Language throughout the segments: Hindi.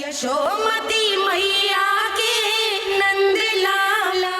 यशोमती मैया के नंद लाला।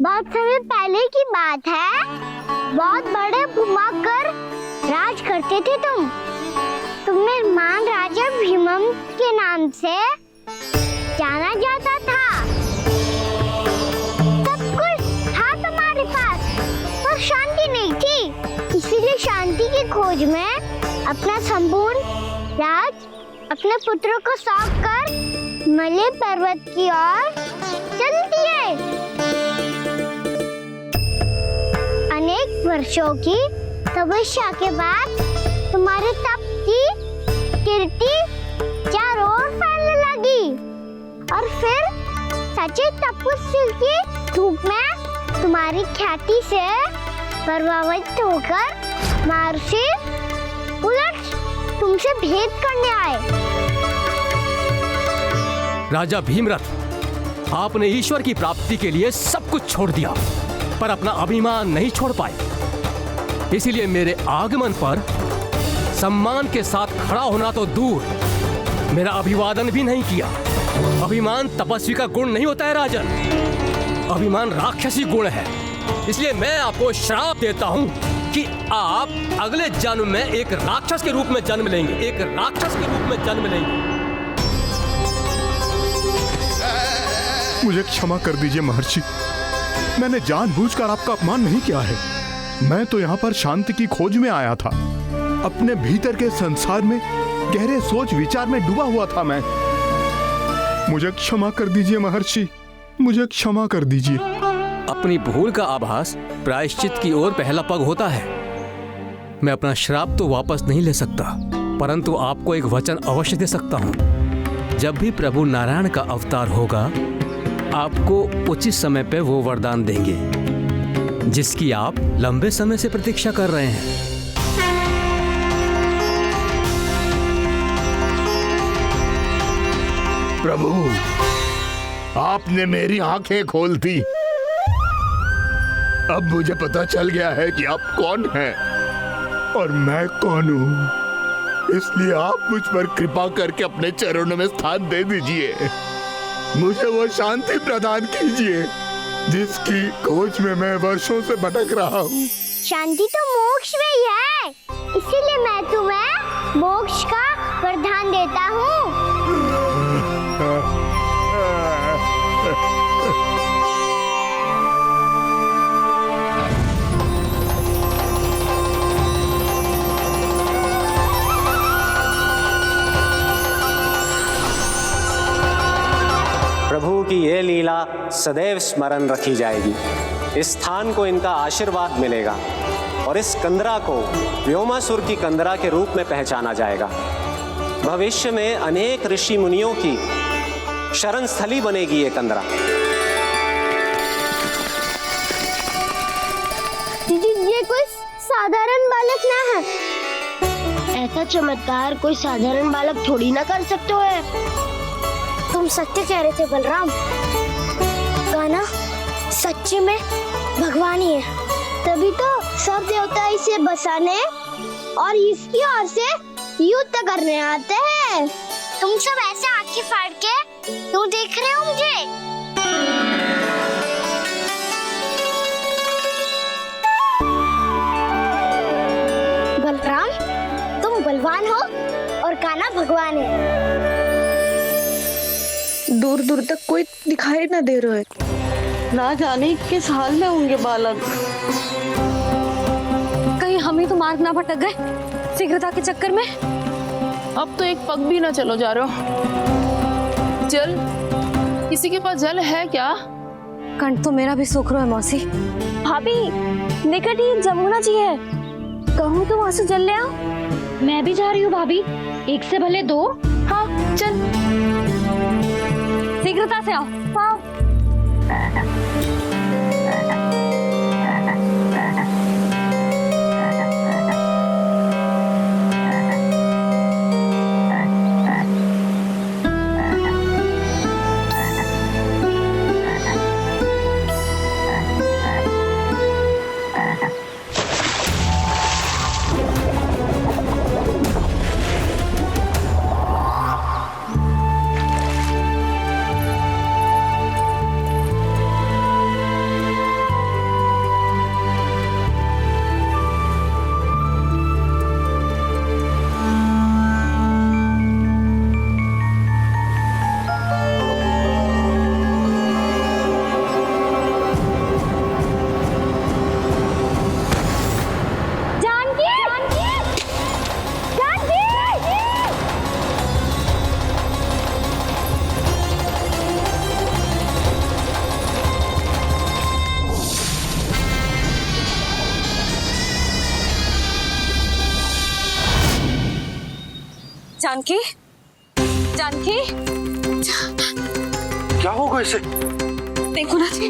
बहुत समय पहले की बात है, बहुत बड़े भूमाकर राज करते थे तुम्हें महान राजा भीमम के नाम से जाना जाता था। सब कुछ था तुम्हारे पास, पर शांति नहीं थी। इसीलिए शांति की खोज में अपना संपूर्ण राज अपने पुत्रों को सौंप कर हिमालय पर्वत की ओर चल दिए। अनेक वर्षों की तपस्या के बाद तुम्हारे तप की कीर्ति चारों ओर फैलने लगी और फिर सच्चे तपस्वी की धूप में तुम्हारी ख्याति से प्रभावित होकर महर्षि उलट तुमसे भेंट करने आए। राजा भीमरथ, आपने ईश्वर की प्राप्ति के लिए सब कुछ छोड़ दिया, पर अपना अभिमान नहीं छोड़ पाए। इसीलिए मेरे आगमन पर सम्मान के साथ खड़ा होना तो दूर, मेरा अभिवादन भी नहीं किया। अभिमान तपस्वी का गुण नहीं होता है राजन, अभिमान राक्षसी गुण है। इसलिए मैं आपको श्राप देता हूँ कि आप अगले जन्म में एक राक्षस के रूप में जन्म लेंगे, एक राक्षस के रूप में जन्म लेंगे। मुझे क्षमा कर दीजिए महर्षि, मैंने जानबूझकर आपका अपमान नहीं किया है। मैं तो यहाँ पर शांति की खोज में आया था। अपने भीतर के संसार में गहरे सोच विचार में डूबा हुआ था मैं। मुझे क्षमा कर दीजिए महर्षि, मुझे क्षमा कर दीजिए। अपनी भूल का आभास प्रायश्चित की ओर पहला पग होता है। मैं अपना श्राप तो वापस नहीं ले सकता, परंतु आपको एक वचन अवश्य दे सकता हूँ। जब भी प्रभु नारायण का अवतार होगा, आपको उचित समय पे वो वरदान देंगे जिसकी आप लंबे समय से प्रतीक्षा कर रहे हैं। प्रभु, आपने मेरी आंखें खोल दी। अब मुझे पता चल गया है कि आप कौन हैं और मैं कौन हूँ। इसलिए आप मुझ पर कृपा करके अपने चरणों में स्थान दे दीजिए। मुझे वो शांति प्रदान कीजिए जिसकी खोज में मैं वर्षों से भटक रहा हूँ। शांति तो मोक्ष में ही है, इसीलिए मैं तुम्हें मोक्ष का वरदान देता हूँ। प्रभु की ये लीला सदैव स्मरण रखी जाएगी। इस स्थान को इनका आशीर्वाद मिलेगा और इस कंदरा को व्योमासुर की कंदरा के रूप में पहचाना जाएगा। भविष्य में अनेक ऋषि मुनियों की शरण स्थली बनेगी ये कंदरा। दीदी, ये कोई साधारण बालक ना है। ऐसा चमत्कार कोई साधारण बालक थोड़ी ना कर सकते हो। तुम सत्य कह रहे थे बलराम, गाना सच्ची में भगवान ही है, तभी तो सब देवता इसे बसाने और इसकी ओर से युद्ध करने आते हैं। तुम सब ऐसे आंखें फाड़ के क्यों देख रहे हो मुझे? बलराम, तुम बलवान हो और कान्हा भगवान है। दूर दूर तक कोई दिखाई न दे रहा है, ना जाने किस हाल में होंगे बालक। कहीं हम ही तो मार्ग ना भटक गए शीघ्रता के चक्कर में। अब तो एक पग भी ना चलो जा रहे हो। जल, किसी के पास जल है क्या? कंठ तो मेरा भी सूख रहा है मौसी। भाभी, निकट ही जमुना जी है, कहूँ तो वहाँ से जल ले आओ। मैं भी जा रही हूँ भाभी, एक से भले दो। हाँ चल, शीघ्रता से आओ। हाँ। जानकी, जानकी, क्या होगा इसे? देखो ना जी,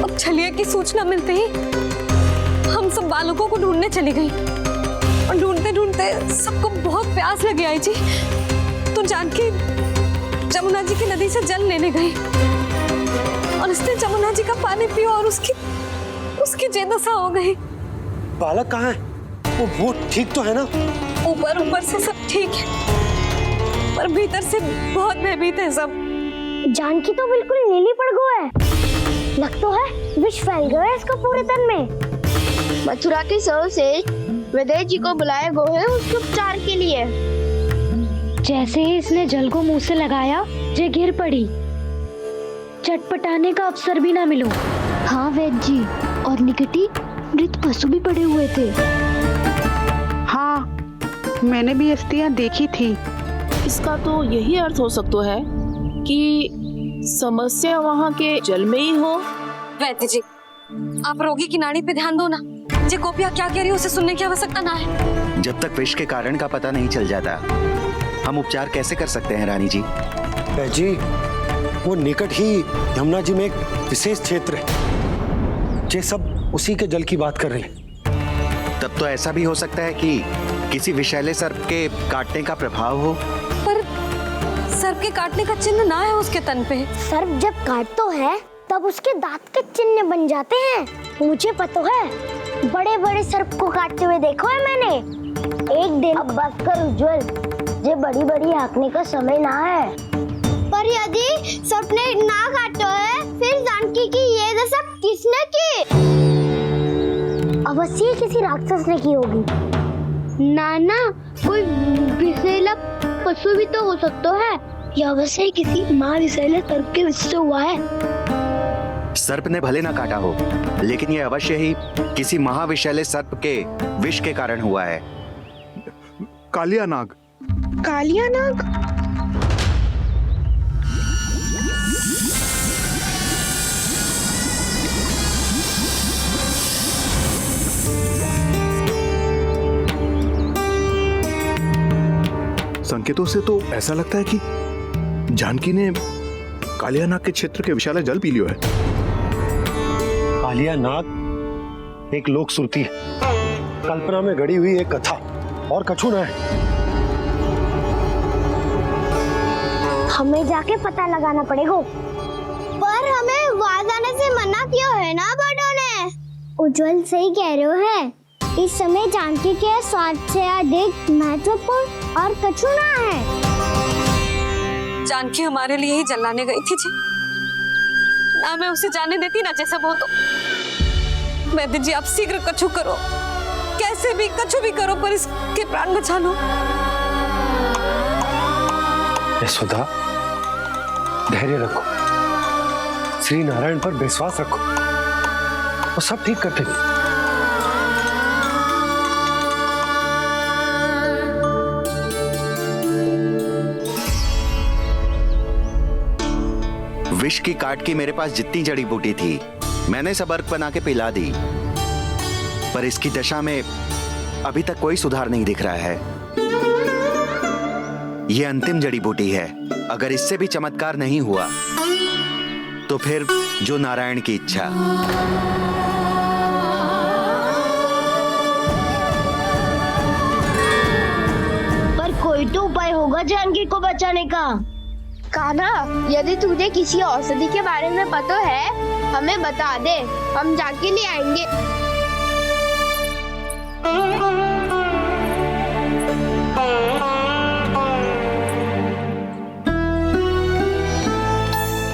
अब छलिया की सूचना मिलते ही हम सब बालकों को ढूंढने चली गई और ढूंढते ढूंढते सबको बहुत प्यास लगी आई जी। तो जानकी जमुना जी की नदी से जल लेने गई और उसने जमुना जी का पानी पिया और उसकी जेदशा हो गई। बालक कहाँ है? वो ठीक तो है ना? ऊपर से सब ठीक है, पर भीतर से बहुत भयभीत है सब। जानकी तो बिल्कुल नीली पड़ गई है, लग तो है विष फैल गया है इसका पूरे तन में। मथुरा के सर्वश्रेष्ठ विदेह जी को बुलाए गए हैं उसके उपचार के लिए। जैसे ही इसने जल को मुंह से लगाया, जे गिर पड़ी, चटपटाने का अवसर भी ना मिलो। हाँ वैद्य जी, और निकटी मृत पशु भी पड़े हुए थे। हाँ, मैंने भी अस्थियां देखी थी। इसका तो यही अर्थ हो सकता है कि समस्या वहाँ के जल में ही हो। वैद्य जी, आप रोगी की नाड़ी पे ध्यान दो ना। जे गोपिया क्या कह रही है उसे सुनने की आवश्यकता ना है। जब तक विष के कारण का पता नहीं चल जाता, हम उपचार कैसे कर सकते हैं रानी जी? जी, वो निकट ही यमुना जी में एक विशेष क्षेत्र है, जे सब उसी के जल की बात कर रहे हैं। तब तो ऐसा भी हो सकता है कि किसी विषैले सर्प के काटने का प्रभाव हो। पर सर्प के काटने का चिन्ह ना है उसके तन पे। सर्प जब काटता है तब उसके दांत के चिन्ह बन जाते हैं। मुझे पता है, बड़े बड़े सर्प को काटते हुए देखो है मैंने। एक दिन अब बात कर उज्जवल, ये बड़ी बड़ी हाँकने का समय ना है। पर यदि सर्प ने ना काटा है, फिर जानकी की ये दशा किसने की? अवश्य किसी राक्षस ने की होगी। ना, कोई विषैला पशु भी तो हो सकता है। यह अवश्य किसी महाविषैले सर्प के विष से हुआ है। सर्प ने भले ना काटा हो, लेकिन यह अवश्य ही किसी महाविषैले सर्प के विष के कारण हुआ है। कालिया नाग। कालिया नाग? संकेतों से तो ऐसा लगता है कि जानकी ने कालिया नाग के क्षेत्र के विशाल जल पी लियो है। कालिया नाग एक लोक श्रुति है, कल्पना में गढ़ी हुई एक कथा, और कछु ना है। हमें जाके पता लगाना पड़ेगा। पर हमें वहां जाने से मना किया है ना बड़ों ने। उज्जवल सही कह रहे हो है, इस समय जानकी के स्वार्थ से अधिक महत्वपूर्ण और कछु ना है। जानकी हमारे लिए ही जलाने गई थी जी, ना मैं उसे जाने देती ना जैसा वो तो। वैद्य जी, आप शीघ्र कछु करो, कैसे भी कछु भी करो, पर इसके प्राण बचा लो। यशोदा, धैर्य रखो, श्री नारायण पर विश्वास रखो, वो सब ठीक कर देंगे। विष की काट की मेरे पास जितनी जड़ी बूटी थी मैंने सब अर्क बना के पिला दी, पर इसकी दशा में अभी तक कोई सुधार नहीं दिख रहा है। यह अंतिम जड़ी बूटी है, अगर इससे भी चमत्कार नहीं हुआ तो फिर जो नारायण की इच्छा। पर कोई तो उपाय होगा जानकी को बचाने का। कान्हा, यदि तुझे किसी औषधि के बारे में पता है हमें बता दे, हम जाके ले आएंगे।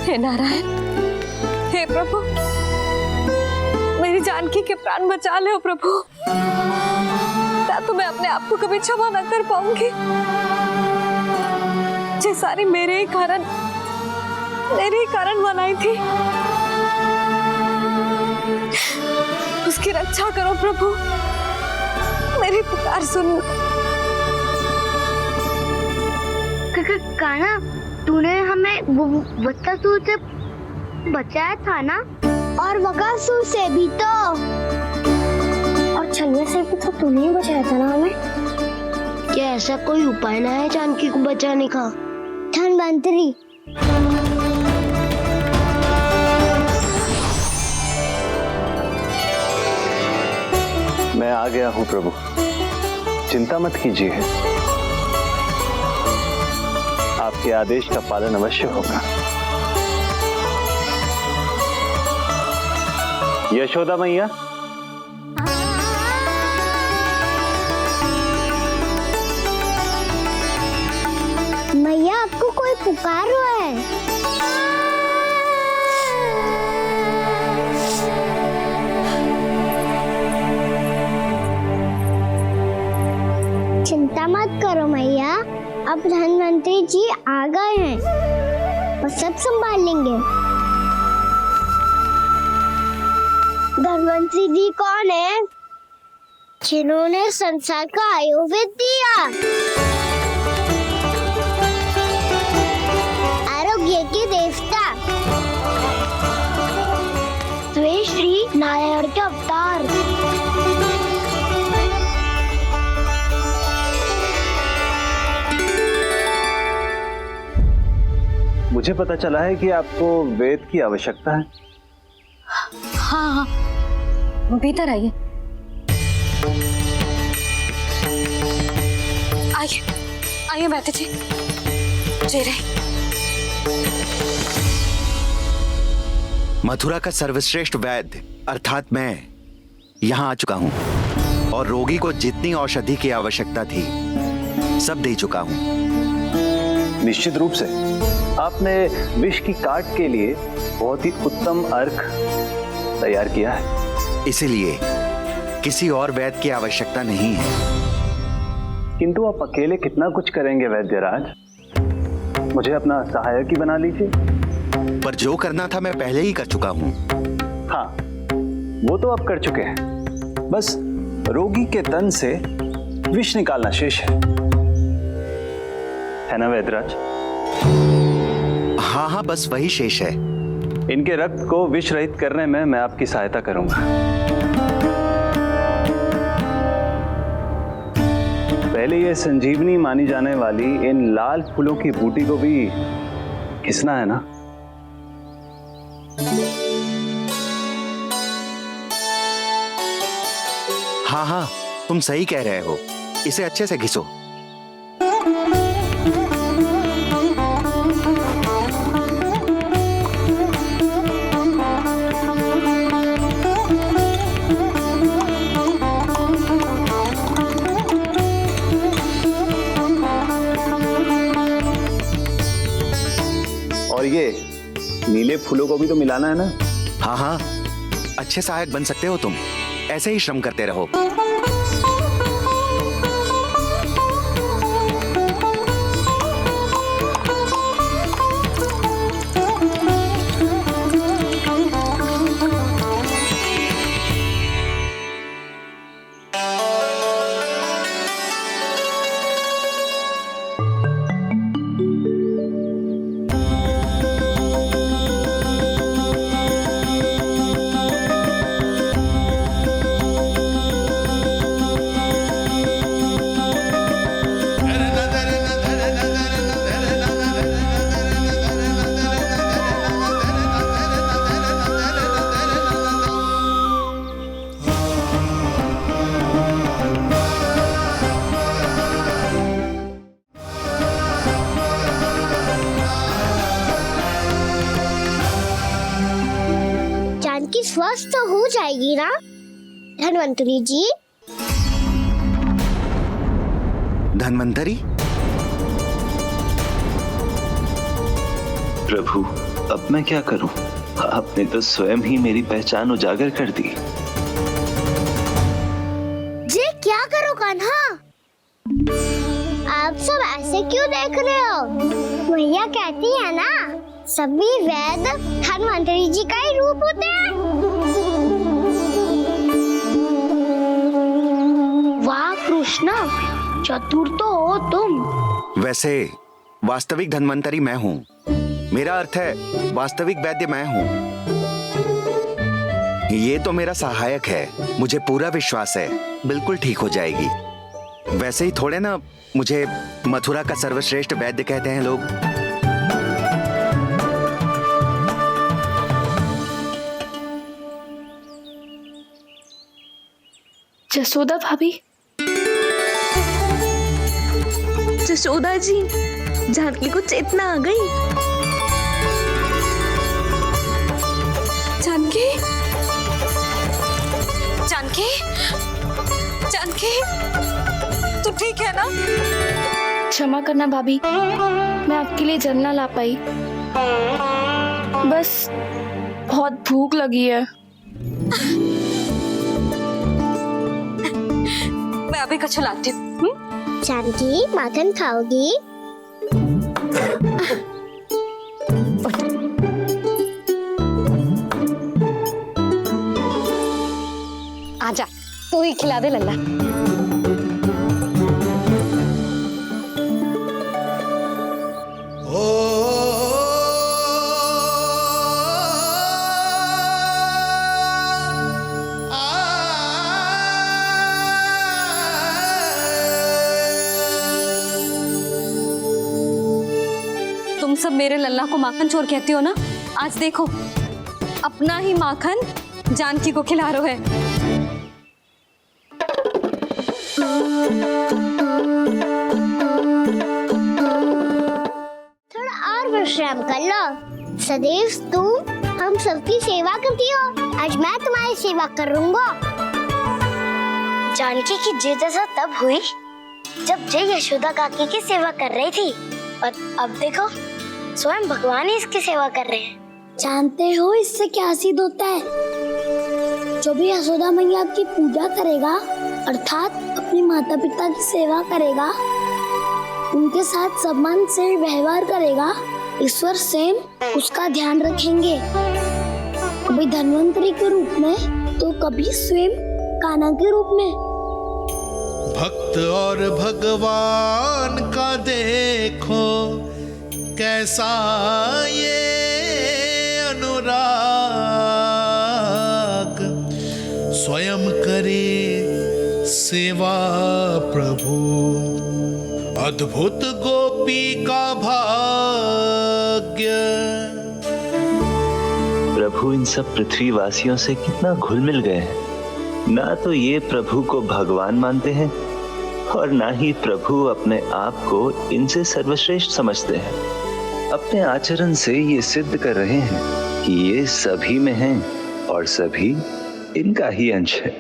हे नारायण, हे प्रभु, मेरी जानकी के प्राण बचा ले प्रभु। मैं तो अपने आप को कभी क्षमा न कर पाऊंगी। ये सारी मेरे ही कारण बनाई थी। उसकी रक्षा करो प्रभु, मेरी पुकार सुनो। कान्हा, तूने हमें बकासुर से बचाया था ना? और बकासुर से भी तो, और छलनी से भी तो तूने ही बचाया था ना हमें। क्या ऐसा कोई उपाय ना है जानकी को बचाने का? धन्वंतरी, मैं आ गया हूं प्रभु, चिंता मत कीजिए, आपके आदेश का पालन अवश्य होगा। यशोदा मैया, मैया आपको कोई पुकार रहा है। चिंता मत करो मैया, अब धन्वंतरी जी आ गए हैं, वो सब संभाल लेंगे। धन्वंतरी जी कौन है? जिन्होंने संसार का आयुर्वेद दिया, आरोग्य के देवता, श्री नारायण के अवतार। मुझे पता चला है कि आपको वेद की आवश्यकता है। हाँ, भीतर आइए। आइए बैठे जी। जय रे। मथुरा का सर्वश्रेष्ठ वैद्य अर्थात मैं यहाँ आ चुका हूँ और रोगी को जितनी औषधि की आवश्यकता थी सब दे चुका हूँ। निश्चित रूप से आपने विष की काट के लिए बहुत ही उत्तम अर्क तैयार किया है, इसीलिए किसी और वैद्य की आवश्यकता नहीं है। किंतु आप अकेले कितना कुछ करेंगे वैद्यराज, मुझे अपना सहायक ही बना लीजिए। पर जो करना था मैं पहले ही कर चुका हूँ। हाँ, वो तो आप कर चुके हैं, बस रोगी के तन से विष निकालना शेष है ना वैद्यराज? हाँ हाँ, बस वही शेष है। इनके रक्त को विष रहित करने में मैं आपकी सहायता करूंगा। पहले ये संजीवनी मानी जाने वाली इन लाल फूलों की बूटी को भी घिसना है ना? हाँ हाँ, तुम सही कह रहे हो, इसे अच्छे से घिसो। और ये नीले फूलों को भी तो मिलाना है ना? हाँ हाँ, अच्छे सहायक बन सकते हो तुम, ऐसे ही श्रम करते रहो। जानकी स्वस्थ हो जाएगी ना धन्वंतरी जी? धन्वंतरी? प्रभु, अब मैं क्या करूं? आपने तो स्वयं ही मेरी पहचान उजागर कर दी। जी क्या करो कान्हा? आप सब ऐसे क्यों देख रहे हो? भैया कहती है ना, सभी वेद धन्वंतरी जी का ही रूप होते हैं। वाह कृष्णा, चतुर तो हो तुम। वैसे वास्तविक धन्वंतरी मैं हूँ। मेरा अर्थ है वास्तविक वैद्य मैं हूँ। ये तो मेरा सहायक है। मुझे पूरा विश्वास है बिल्कुल ठीक हो जाएगी। वैसे ही थोड़े ना मुझे मथुरा का सर्वश्रेष्ठ वैद्य कहते हैं लोग। जसोदा भाभी, जसोदा जी, जानकी को चेतना आ गई। जानकी, जानकी, जानकी, तू ठीक है ना? क्षमा करना भाभी, मैं आपके लिए जल ना ला पाई। बस बहुत भूख लगी है। मैं अभी कछु लाती हूँ। जानकी माखन खाओगी? आजा, तू ही खिला दे लल्ला। तुम सब मेरे लल्ला को माखन चोर कहती हो ना? आज देखो, अपना ही माखन जानकी को खिला रहे है। थोड़ा और विश्राम कर लो। सदैव तुम हम सबकी सेवा करती हो, आज मैं तुम्हारी सेवा करूंगा। जानकी की जिद तब हुई जब जय यशोदा काकी की सेवा कर रही थी, और अब देखो स्वयं भगवान ही इसकी सेवा कर रहे हैं। जानते हो इससे क्या सिद्ध होता है? जो भी यशोदा मैया की पूजा करेगा, अर्थात अपने माता पिता की सेवा करेगा, उनके साथ सम्मान से व्यवहार करेगा, ईश्वर स्वयं उसका ध्यान रखेंगे। कभी धन्वंतरी के रूप में तो कभी स्वयं कान्हा के रूप में। भक्त और भगवान का देखो कैसा ये अनुराग, स्वयं करे सेवा प्रभु, अद्भुत गोपी का भाग्य। प्रभु इन सब पृथ्वीवासियों से कितना घुल मिल गए हैं। ना तो ये प्रभु को भगवान मानते हैं और ना ही प्रभु अपने आप को इनसे सर्वश्रेष्ठ समझते हैं। अपने आचरण से ये सिद्ध कर रहे हैं कि ये सभी में हैं और सभी इनका ही अंश है।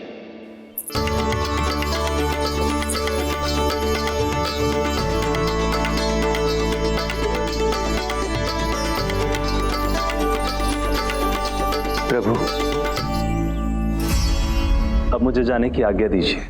प्रभु, अब मुझे जाने की आज्ञा दीजिए।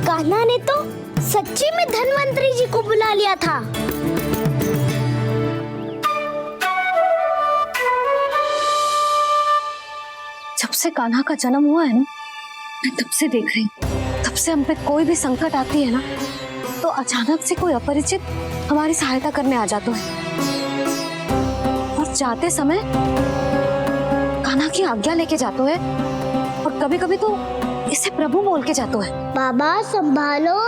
कान्हा ने तो सच्ची में धन्वंतरी जी को बुला लिया था। जब से कान्हा का जन्म हुआ है ना, मैं तब से देख रही हूँ, तब से हम पे कोई भी संकट आती है ना, तो अचानक से कोई अपरिचित हमारी सहायता करने आ जाता है और जाते समय कान्हा की आज्ञा लेके जाता है और कभी कभी तो इसे प्रभु बोल के जाता है। बाबा संभालो।